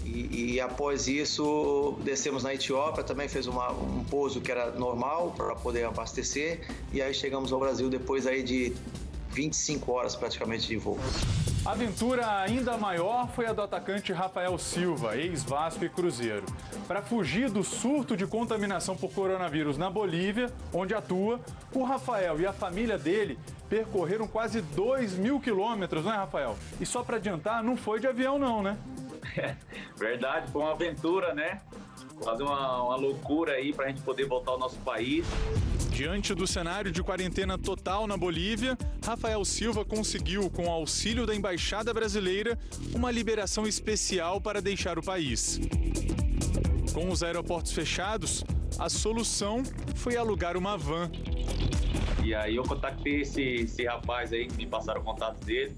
E após isso, descemos na Etiópia, também fez um pouso que era normal para poder abastecer, e aí chegamos ao Brasil depois aí de 25 horas praticamente de voo. A aventura ainda maior foi a do atacante Rafael Silva, ex-Vasco e Cruzeiro. Para fugir do surto de contaminação por coronavírus na Bolívia, onde atua, o Rafael e a família dele percorreram quase 2.000 quilômetros, não é, Rafael? E só para adiantar, não foi de avião não, né? Verdade, foi uma aventura, né? Quase uma loucura aí para a gente poder voltar ao nosso país. Diante do cenário de quarentena total na Bolívia, Rafael Silva conseguiu, com o auxílio da Embaixada Brasileira, uma liberação especial para deixar o país. Com os aeroportos fechados, a solução foi alugar uma van. E aí eu contactei esse rapaz aí, que me passaram o contato dele.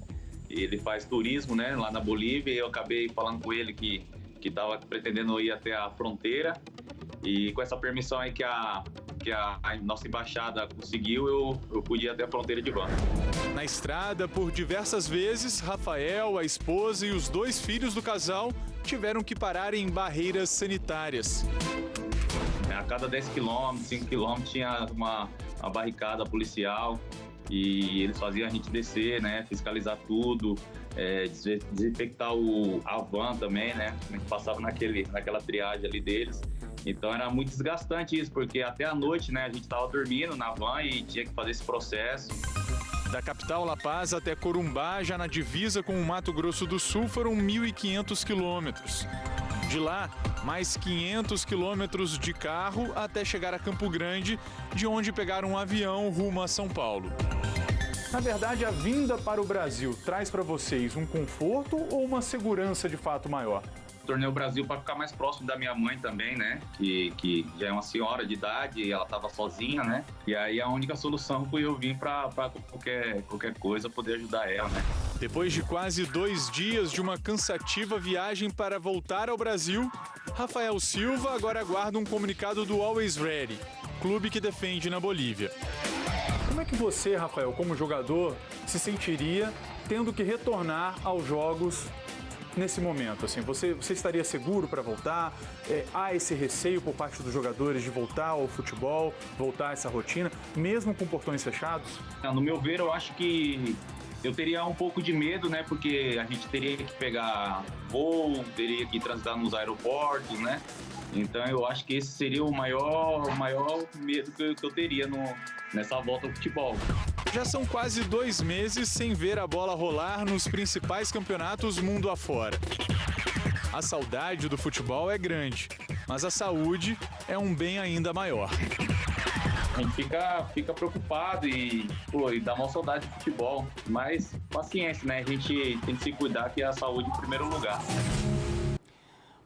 Ele faz turismo, né, lá na Bolívia, e eu acabei falando com ele que estava pretendendo ir até a fronteira. E com essa permissão aí que a nossa embaixada conseguiu, eu pude ir até a fronteira de van. Na estrada, por diversas vezes, Rafael, a esposa e os 2 filhos do casal tiveram que parar em barreiras sanitárias. A cada 10 quilômetros, 5 quilômetros, tinha uma barricada policial e eles faziam a gente descer, né, fiscalizar tudo, desinfectar a van também, né, a gente passava naquela triagem ali deles. Então era muito desgastante isso, porque até a noite, né, a gente estava dormindo na van e tinha que fazer esse processo. Da capital La Paz até Corumbá, já na divisa com o Mato Grosso do Sul, foram 1.500 quilômetros. De lá, mais 500 quilômetros de carro até chegar a Campo Grande, de onde pegaram um avião rumo a São Paulo. Na verdade, a vinda para o Brasil traz para vocês um conforto ou uma segurança de fato maior? Tornei o Brasil para ficar mais próximo da minha mãe também, né? Que já é uma senhora de idade e ela estava sozinha, né? E aí a única solução foi eu vir para qualquer coisa poder ajudar ela, né? Depois de quase 2 dias de uma cansativa viagem para voltar ao Brasil, Rafael Silva agora aguarda um comunicado do Always Ready, clube que defende na Bolívia. Como é que você, Rafael, como jogador, se sentiria tendo que retornar aos jogos nesse momento? Assim, você estaria seguro para voltar? Há esse receio por parte dos jogadores de voltar ao futebol, voltar a essa rotina, mesmo com portões fechados? No meu ver, eu acho que eu teria um pouco de medo, né? Porque a gente teria que pegar voo, teria que transitar nos aeroportos, né? Então eu acho que esse seria o maior medo que eu teria nessa volta ao futebol. Já são quase 2 meses sem ver a bola rolar nos principais campeonatos mundo afora. A saudade do futebol é grande, mas a saúde é um bem ainda maior. A gente fica preocupado e dá uma saudade do futebol, mas paciência, né? A gente tem que se cuidar, que é a saúde em primeiro lugar.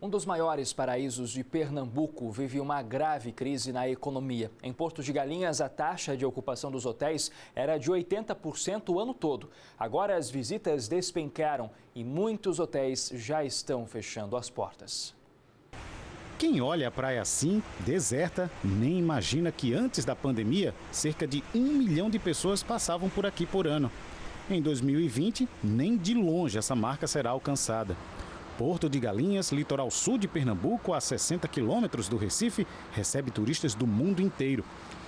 Um dos maiores paraísos de Pernambuco vive uma grave crise na economia. Em Porto de Galinhas, a taxa de ocupação dos hotéis era de 80% o ano todo. Agora as visitas despencaram e muitos hotéis já estão fechando as portas. Quem olha a praia assim, deserta, nem imagina que antes da pandemia, cerca de 1 milhão de pessoas passavam por aqui por ano. Em 2020, nem de longe essa marca será alcançada. Porto de Galinhas, litoral sul de Pernambuco, a 60 quilômetros do Recife, recebe turistas do mundo inteiro.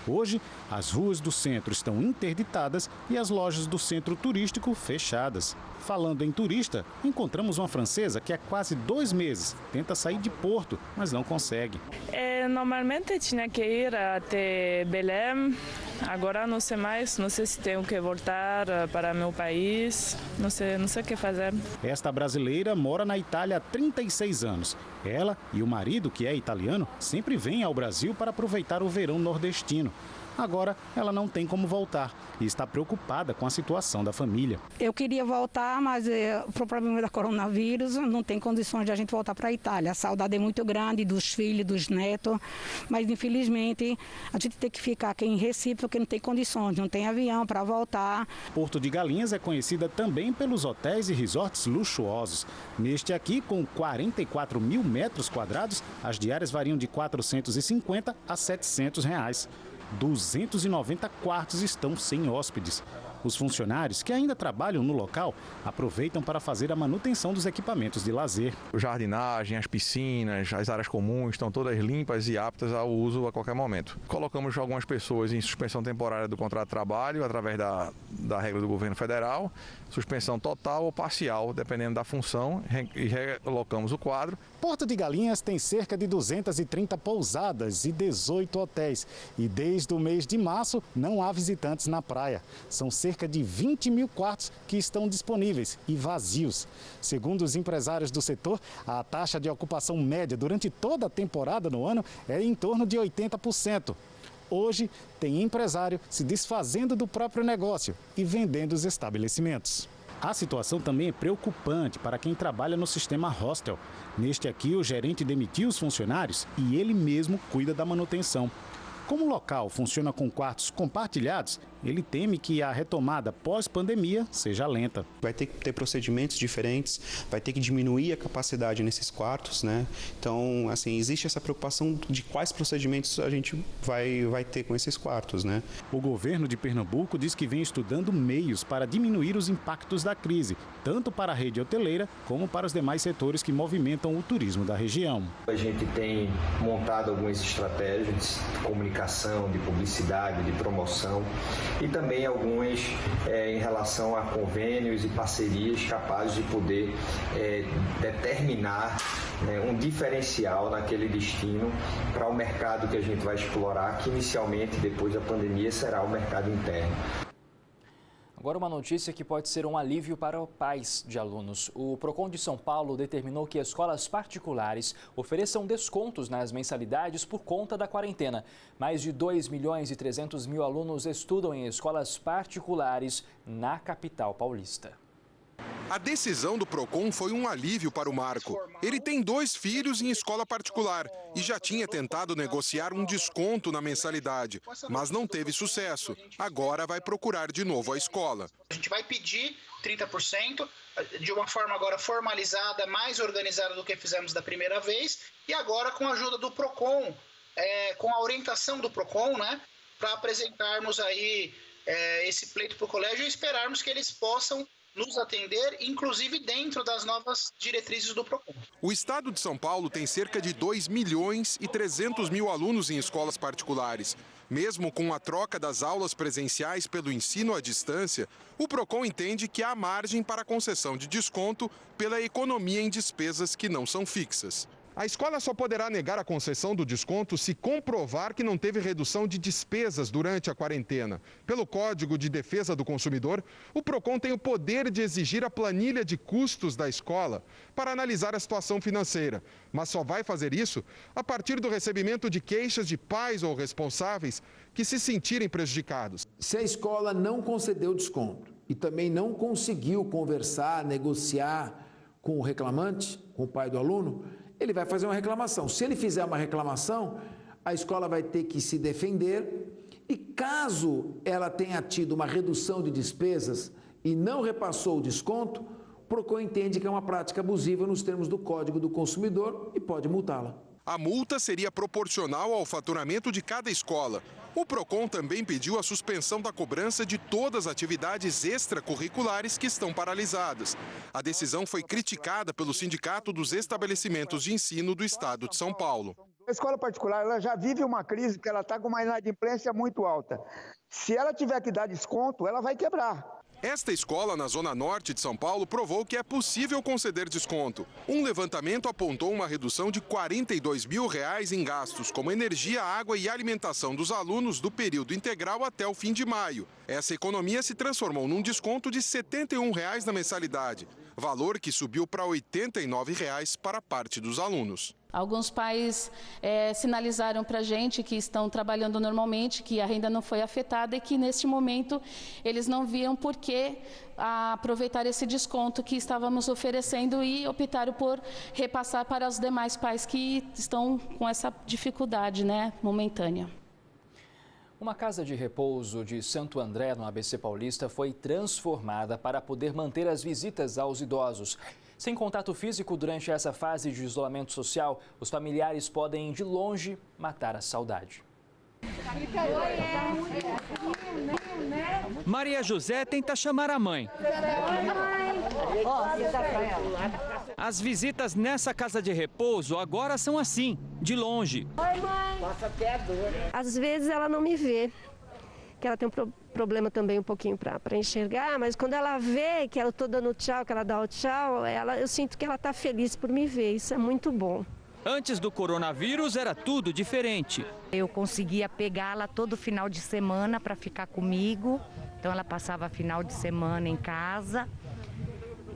Hoje, as ruas do centro estão interditadas e as lojas do centro turístico fechadas. Falando em turista, encontramos uma francesa que há quase 2 meses tenta sair de Porto, mas não consegue. Normalmente tinha que ir até Belém, agora não sei mais, não sei se tenho que voltar para meu país, não sei o que fazer. Esta brasileira mora na Itália há 36 anos. Ela e o marido, que é italiano, sempre vêm ao Brasil para aproveitar o verão nordestino. Agora, ela não tem como voltar e está preocupada com a situação da família. Eu queria voltar, mas por problema da coronavírus, não tem condições de a gente voltar para a Itália. A saudade é muito grande dos filhos, dos netos, mas infelizmente a gente tem que ficar aqui em Recife porque não tem condições, não tem avião para voltar. Porto de Galinhas é conhecida também pelos hotéis e resorts luxuosos. Neste aqui, com 44 mil metros quadrados, as diárias variam de R$ 450 a R$ 700. 290 quartos estão sem hóspedes. Os funcionários que ainda trabalham no local aproveitam para fazer a manutenção dos equipamentos de lazer. A jardinagem, as piscinas, as áreas comuns estão todas limpas e aptas ao uso a qualquer momento. Colocamos algumas pessoas em suspensão temporária do contrato de trabalho através da regra do governo federal, suspensão total ou parcial, dependendo da função, e relocamos o quadro. Porto de Galinhas tem cerca de 230 pousadas e 18 hotéis. E desde o mês de março não há visitantes na praia. São cerca de 20 mil quartos que estão disponíveis e vazios. Segundo os empresários do setor, a taxa de ocupação média durante toda a temporada no ano é em torno de 80%. Hoje, tem empresário se desfazendo do próprio negócio e vendendo os estabelecimentos. A situação também é preocupante para quem trabalha no sistema hostel. Neste aqui, o gerente demitiu os funcionários e ele mesmo cuida da manutenção. Como o local funciona com quartos compartilhados, ele teme que a retomada pós-pandemia seja lenta. Vai ter que ter procedimentos diferentes, vai ter que diminuir a capacidade nesses quartos, né? Então, assim, existe essa preocupação de quais procedimentos a gente vai ter com esses quartos, né? O governo de Pernambuco diz que vem estudando meios para diminuir os impactos da crise, tanto para a rede hoteleira como para os demais setores que movimentam o turismo da região. A gente tem montado algumas estratégias de comunicação, de publicidade, de promoção, e também algumas em relação a convênios e parcerias capazes de poder determinar um diferencial naquele destino para o mercado que a gente vai explorar, que inicialmente, depois da pandemia, será o mercado interno. Agora uma notícia que pode ser um alívio para os pais de alunos. O Procon de São Paulo determinou que escolas particulares ofereçam descontos nas mensalidades por conta da quarentena. Mais de 2.300.000 alunos estudam em escolas particulares na capital paulista. A decisão do Procon foi um alívio para o Marco. Ele tem 2 filhos em escola particular e já tinha tentado negociar um desconto na mensalidade, mas não teve sucesso. Agora vai procurar de novo a escola. A gente vai pedir 30% de uma forma agora formalizada, mais organizada do que fizemos da primeira vez, e agora com a ajuda do Procon, com a orientação do Procon, né, para apresentarmos aí esse pleito para o colégio e esperarmos que eles possam nos atender, inclusive dentro das novas diretrizes do Procon. O estado de São Paulo tem cerca de 2.300.000 alunos em escolas particulares. Mesmo com a troca das aulas presenciais pelo ensino à distância, o Procon entende que há margem para a concessão de desconto pela economia em despesas que não são fixas. A escola só poderá negar a concessão do desconto se comprovar que não teve redução de despesas durante a quarentena. Pelo Código de Defesa do Consumidor, o Procon tem o poder de exigir a planilha de custos da escola para analisar a situação financeira, mas só vai fazer isso a partir do recebimento de queixas de pais ou responsáveis que se sentirem prejudicados. Se a escola não concedeu desconto e também não conseguiu conversar, negociar com o reclamante, com o pai do aluno, ele vai fazer uma reclamação. Se ele fizer uma reclamação, a escola vai ter que se defender e caso ela tenha tido uma redução de despesas e não repassou o desconto, o Procon entende que é uma prática abusiva nos termos do Código do Consumidor e pode multá-la. A multa seria proporcional ao faturamento de cada escola. O PROCON também pediu a suspensão da cobrança de todas as atividades extracurriculares que estão paralisadas. A decisão foi criticada pelo Sindicato dos Estabelecimentos de Ensino do Estado de São Paulo. A escola particular ela já vive uma crise porque ela está com uma inadimplência muito alta. Se ela tiver que dar desconto, ela vai quebrar. Esta escola, na Zona Norte de São Paulo, provou que é possível conceder desconto. Um levantamento apontou uma redução de R$ 42 mil em gastos, como energia, água e alimentação dos alunos do período integral até o fim de maio. Essa economia se transformou num desconto de R$ 71 na mensalidade, valor que subiu para R$ 89 para parte dos alunos. Alguns pais sinalizaram para a gente que estão trabalhando normalmente, que a renda não foi afetada e que, neste momento, eles não viam por que aproveitar esse desconto que estávamos oferecendo e optaram por repassar para os demais pais que estão com essa dificuldade, momentânea. Uma casa de repouso de Santo André, no ABC Paulista, foi transformada para poder manter as visitas aos idosos. Sem contato físico durante essa fase de isolamento social, os familiares podem, de longe, matar a saudade. Maria José tenta chamar a mãe. As visitas nessa casa de repouso agora são assim, de longe. Oi, mãe. Passa até a dor. Às vezes ela não me vê, que ela tem um problema também um pouquinho para enxergar, mas quando ela vê que eu estou dando tchau, que ela dá o tchau, eu sinto que ela está feliz por me ver, isso é muito bom. Antes do coronavírus era tudo diferente. Eu conseguia pegá-la todo final de semana para ficar comigo, então ela passava final de semana em casa.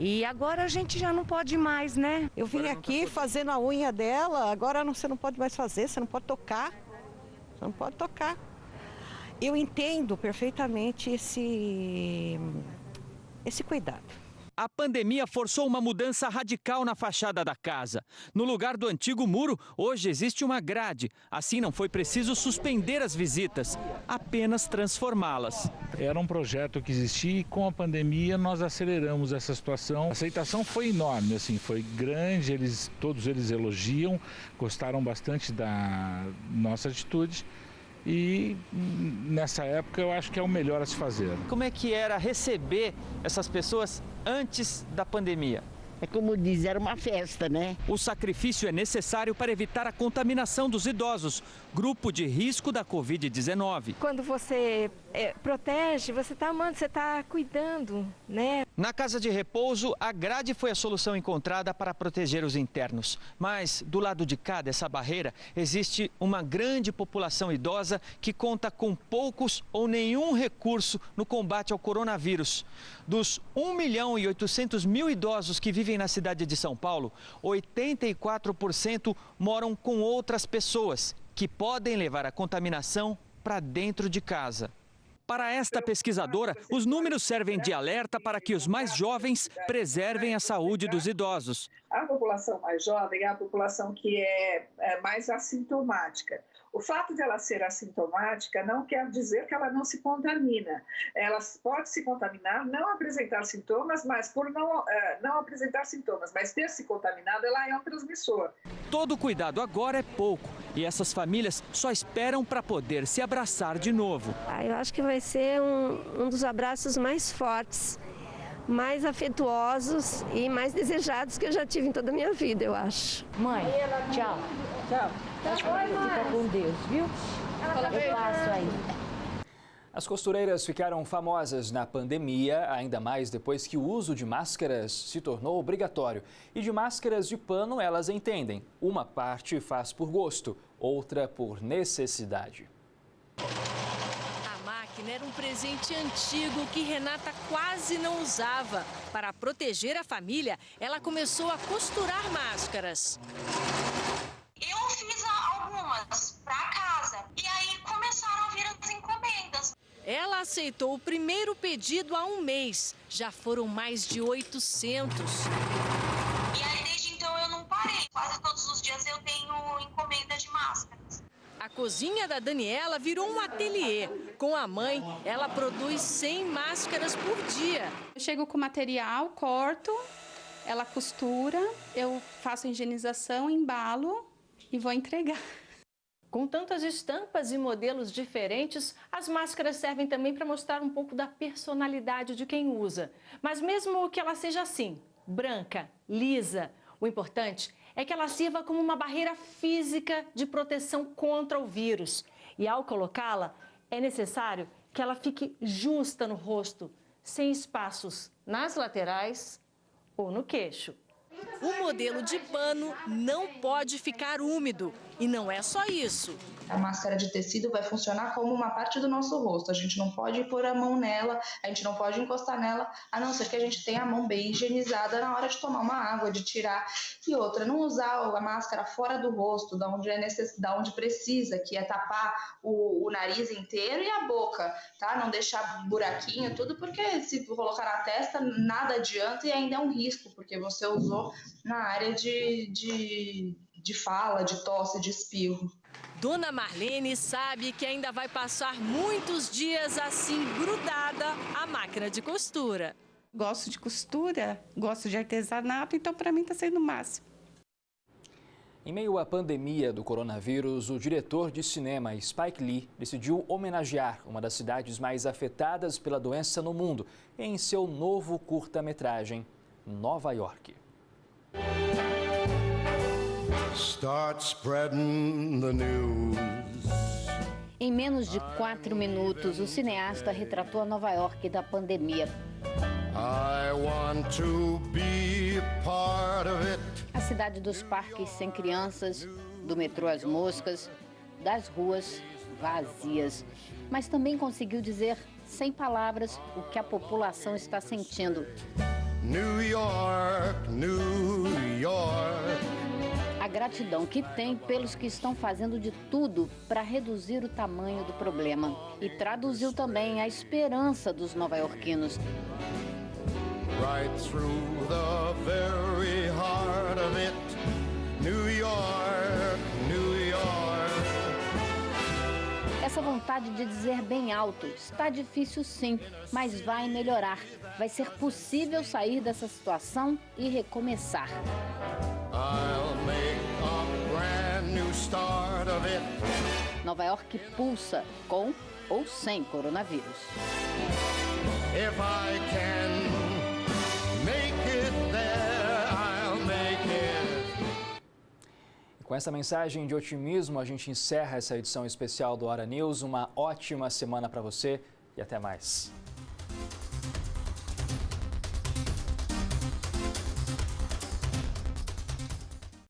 E agora a gente já não pode mais, né? Eu vim aqui fazendo a unha dela, agora você não pode mais fazer, você não pode tocar. Você não pode tocar. Eu entendo perfeitamente esse cuidado. A pandemia forçou uma mudança radical na fachada da casa. No lugar do antigo muro, hoje existe uma grade. Assim não foi preciso suspender as visitas, apenas transformá-las. Era um projeto que existia e com a pandemia nós aceleramos essa situação. A aceitação foi enorme, assim, foi grande, todos eles elogiam, gostaram bastante da nossa atitude. E nessa época eu acho que é o melhor a se fazer. Como é que era receber essas pessoas antes da pandemia? É como diz, era uma festa, né? O sacrifício é necessário para evitar a contaminação dos idosos, grupo de risco da Covid-19. Quando você protege, você está amando, você está cuidando, né? Na casa de repouso, a grade foi a solução encontrada para proteger os internos. Mas, do lado de cá dessa barreira, existe uma grande população idosa que conta com poucos ou nenhum recurso no combate ao coronavírus. Dos 1.800.000 idosos que vivem na cidade de São Paulo, 84% moram com outras pessoas que podem levar a contaminação para dentro de casa. Para esta pesquisadora, os números servem de alerta para que os mais jovens preservem a saúde dos idosos. A população mais jovem é a população que é mais assintomática. O fato de ela ser assintomática não quer dizer que ela não se contamina. Ela pode se contaminar, não apresentar sintomas, mas por não apresentar sintomas, mas ter se contaminado, ela é um transmissor. Todo cuidado agora é pouco e essas famílias só esperam para poder se abraçar de novo. Eu acho que vai ser um dos abraços mais fortes, mais afetuosos e mais desejados que eu já tive em toda a minha vida, eu acho. Mãe, tchau. Tchau. Fica com Deus, viu? Eu passo aí. As costureiras ficaram famosas na pandemia, ainda mais depois que o uso de máscaras se tornou obrigatório. E de máscaras de pano elas entendem. Uma parte faz por gosto, outra por necessidade. A máquina era um presente antigo que Renata quase não usava. Para proteger a família, ela começou a costurar máscaras. Eu fiz algumas para casa e aí começaram a vir as encomendas. Ela aceitou o primeiro pedido há um mês. Já foram mais de 800. E aí desde então eu não parei. Quase todos os dias eu tenho encomenda de máscaras. A cozinha da Daniela virou um ateliê. Com a mãe, ela produz 100 máscaras por dia. Eu chego com material, corto, ela costura, eu faço a higienização, embalo e vou entregar. Com tantas estampas e modelos diferentes, as máscaras servem também para mostrar um pouco da personalidade de quem usa. Mas mesmo que ela seja assim, branca, lisa, o importante é que ela sirva como uma barreira física de proteção contra o vírus. E ao colocá-la, é necessário que ela fique justa no rosto, sem espaços nas laterais ou no queixo. O modelo de pano não pode ficar úmido. E não é só isso. A máscara de tecido vai funcionar como uma parte do nosso rosto. A gente não pode pôr a mão nela, a gente não pode encostar nela, a não ser que a gente tenha a mão bem higienizada na hora de tomar uma água, de tirar. E outra, não usar a máscara fora do rosto, da onde precisa, que é tapar o nariz inteiro e a boca, tá? Não deixar buraquinho, tudo, porque se colocar na testa, nada adianta e ainda é um risco, porque você usou na área de fala, de tosse, de espirro. Dona Marlene sabe que ainda vai passar muitos dias assim grudada à máquina de costura. Gosto de costura, gosto de artesanato, então para mim está sendo o máximo. Em meio à pandemia do coronavírus, o diretor de cinema Spike Lee decidiu homenagear uma das cidades mais afetadas pela doença no mundo em seu novo curta-metragem, Nova York. Start spreading the news. Em menos de 4 minutos, o cineasta retratou a Nova York da pandemia. I want to be a part of it. A cidade dos parques sem crianças, do metrô às moscas, das ruas vazias. Mas também conseguiu dizer, sem palavras, o que a população está sentindo. New York, New York. A gratidão que tem pelos que estão fazendo de tudo para reduzir o tamanho do problema. E traduziu também a esperança dos nova-iorquinos. Right through the very heart of it, New York, New York. Essa vontade de dizer bem alto, está difícil sim, mas vai melhorar. Vai ser possível sair dessa situação e recomeçar. I'll make a brand new start of it. Nova York pulsa, com ou sem coronavírus. If I can make it there, I'll make it. Com essa mensagem de otimismo, a gente encerra essa edição especial do Hora News. Uma ótima semana para você e até mais.